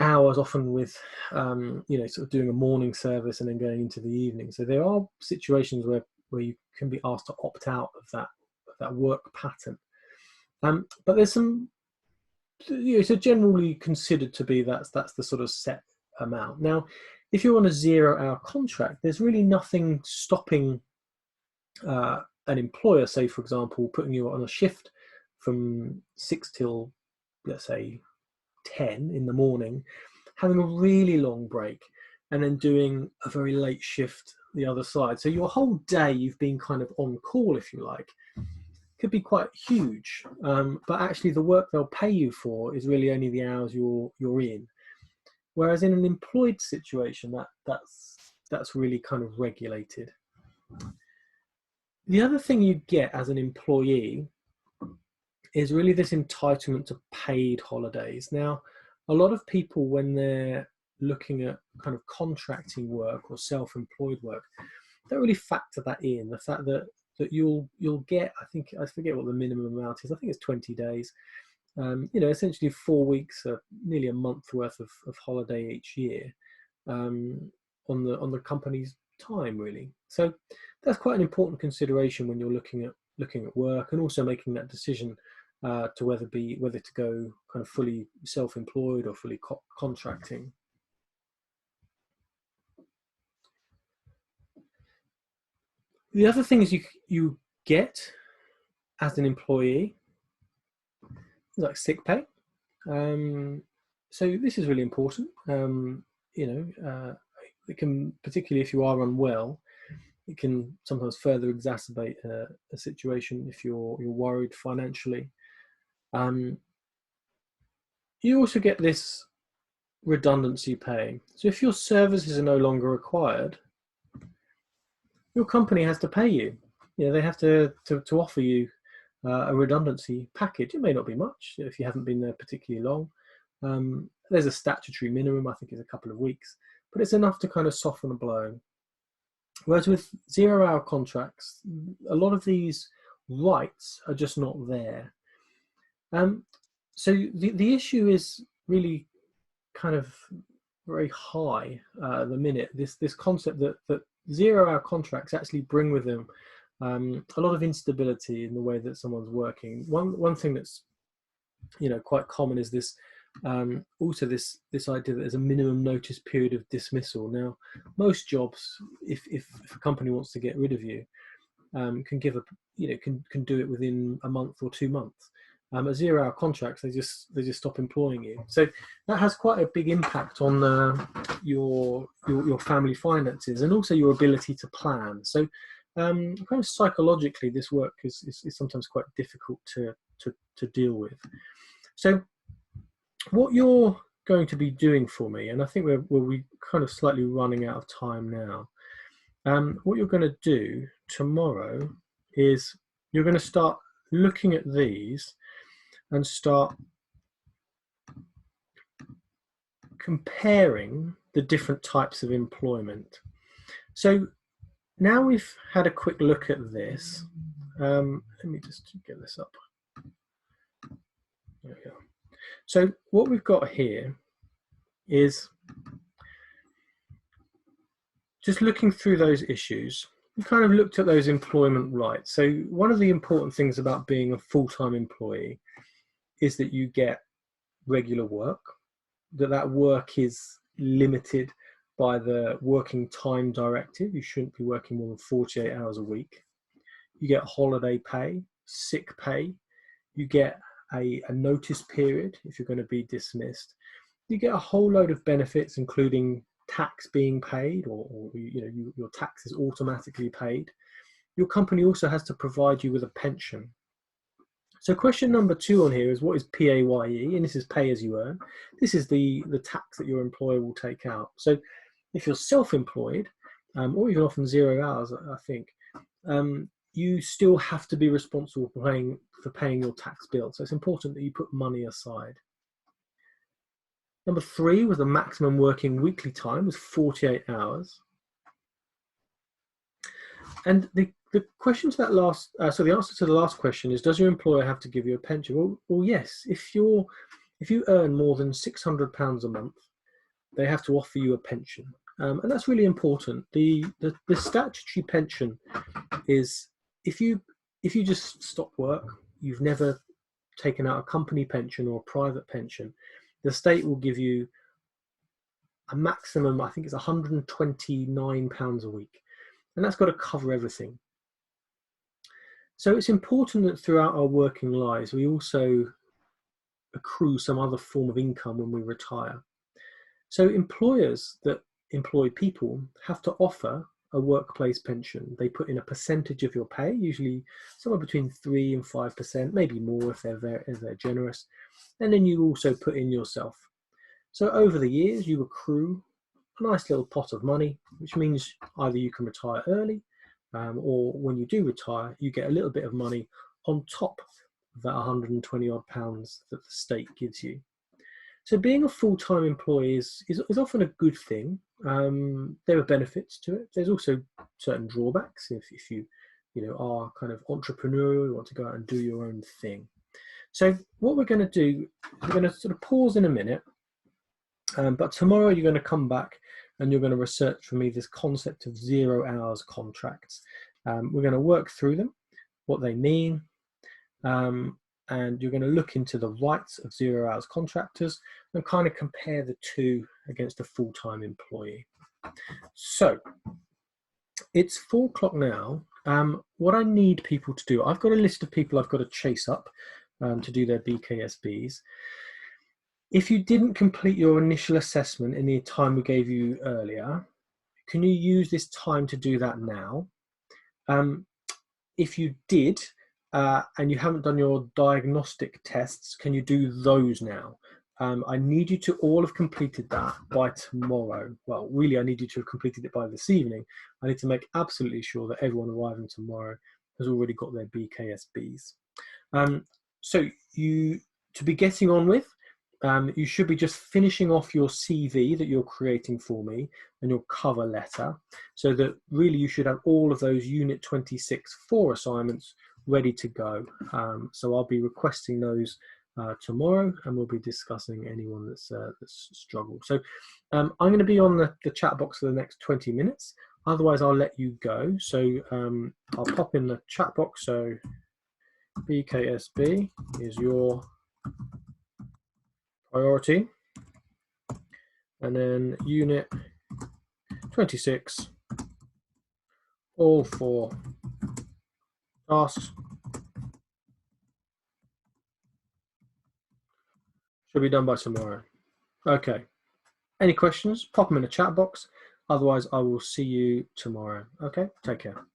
hours, often with sort of doing a morning service and then going into the evening. So there are situations where you can be asked to opt out of that work pattern. But there's some, so generally considered to be that's the sort of set amount. Now, if you're on a 0 hour contract, there's really nothing stopping an employer, say for example, putting you on a shift from 6 till, let's say, 10 in the morning, having a really long break, and then doing a very late shift the other side. So your whole day you've been kind of on call, if you like. Could be quite huge, but actually the work they'll pay you for is really only the hours you're in. Whereas in an employed situation, that's really kind of regulated. The other thing you get as an employee is really this entitlement to paid holidays. Now, a lot of people, when they're looking at kind of contracting work or self-employed work, don't really factor that in. The fact that you'll get, I forget what the minimum amount is. I think it's 20 days. Essentially 4 weeks, nearly a month worth of holiday each year on the company's time, really. So that's quite an important consideration when you're looking at work, and also making that decision to whether to go kind of fully self-employed or fully contracting. The other things you get as an employee, like sick pay. So this is really important. It can, particularly if you are unwell, it can sometimes further exacerbate a situation if you're worried financially. You also get this redundancy pay. So if your services are no longer required, your company has to pay you. They have to offer you a redundancy package. It may not be much if you haven't been there particularly long. There's a statutory minimum, I think it's a couple of weeks, but it's enough to kind of soften a blow. Whereas with 0 hour contracts, a lot of these rights are just not there. So the issue is really kind of very high at the minute. This concept that 0 hour contracts actually bring with them a lot of instability in the way that someone's working. One thing that's quite common is this also this idea that there's a minimum notice period of dismissal. Now, most jobs, if a company wants to get rid of you, can give can do it within a month or 2 months. A 0-hour contracts, they just stop employing you. So that has quite a big impact on your family finances and also your ability to plan. So kind of psychologically, this work is sometimes quite difficult to deal with. So what you're going to be doing for me, and I think we're kind of slightly running out of time now. What you're going to do tomorrow is you're going to start looking at these and start comparing the different types of employment. So now we've had a quick look at this. Let me just get this up. There we go. So what we've got here is just looking through those issues. We kind of looked at those employment rights. So one of the important things about being a full-time employee is that you get regular work, that work is limited by the working time directive. You shouldn't be working more than 48 hours a week. You get holiday pay, sick pay. You get a notice period if you're going to be dismissed. You get a whole load of benefits, including tax being paid, or your tax is automatically paid. Your company also has to provide you with a pension. So question number 2 on here is, what is PAYE? And this is pay as you earn. This is the tax that your employer will take out. So if you're self-employed, or even often 0 hours, I think, you still have to be responsible for paying your tax bill. So it's important that you put money aside. Number 3 was the maximum working weekly time was 48 hours. And the question to that last, so the answer to the last question is, does your employer have to give you a pension? Well, yes. If you earn more than £600 a month, they have to offer you a pension, and that's really important. The statutory pension is if you just stop work, you've never taken out a company pension or a private pension, the state will give you a maximum, I think it's £129 a week, and that's got to cover everything. So it's important that throughout our working lives, we also accrue some other form of income when we retire. So employers that employ people have to offer a workplace pension. They put in a percentage of your pay, usually somewhere between 3 and 5%, maybe more if they're generous. And then you also put in yourself. So over the years, you accrue a nice little pot of money, which means either you can retire early, or when you do retire, you get a little bit of money on top of that 120 odd pounds that the state gives you. So being a full-time employee is often a good thing. There are benefits to it. There's also certain drawbacks if you are kind of entrepreneurial, you want to go out and do your own thing. So what we're going to do, we're going to sort of pause in a minute, but tomorrow you're going to come back and you're going to research for me this concept of 0 hours contracts. We're going to work through them, what they mean, and you're going to look into the rights of 0 hours contractors and kind of compare the two against a full-time employee. So it's 4 o'clock now. What I need people to do, I've got a list of people I've got to chase up to do their BKSBs. If you didn't complete your initial assessment in the time we gave you earlier, can you use this time to do that now? If you did, and you haven't done your diagnostic tests, can you do those now? I need you to all have completed that by tomorrow. Well, really, I need you to have completed it by this evening. I need to make absolutely sure that everyone arriving tomorrow has already got their BKSBs. So to be getting on with, you should be just finishing off your CV that you're creating for me and your cover letter, so that really you should have all of those Unit 26 4 assignments ready to go. So I'll be requesting those tomorrow, and we'll be discussing anyone that's struggled. So I'm going to be on the chat box for the next 20 minutes. Otherwise, I'll let you go. So I'll pop in the chat box. So BKSB is your priority, and then Unit 26, all 4 tasks Should be done by tomorrow. Okay. Any questions? Pop them in the chat box. Otherwise, I will see you tomorrow. Okay. Take care.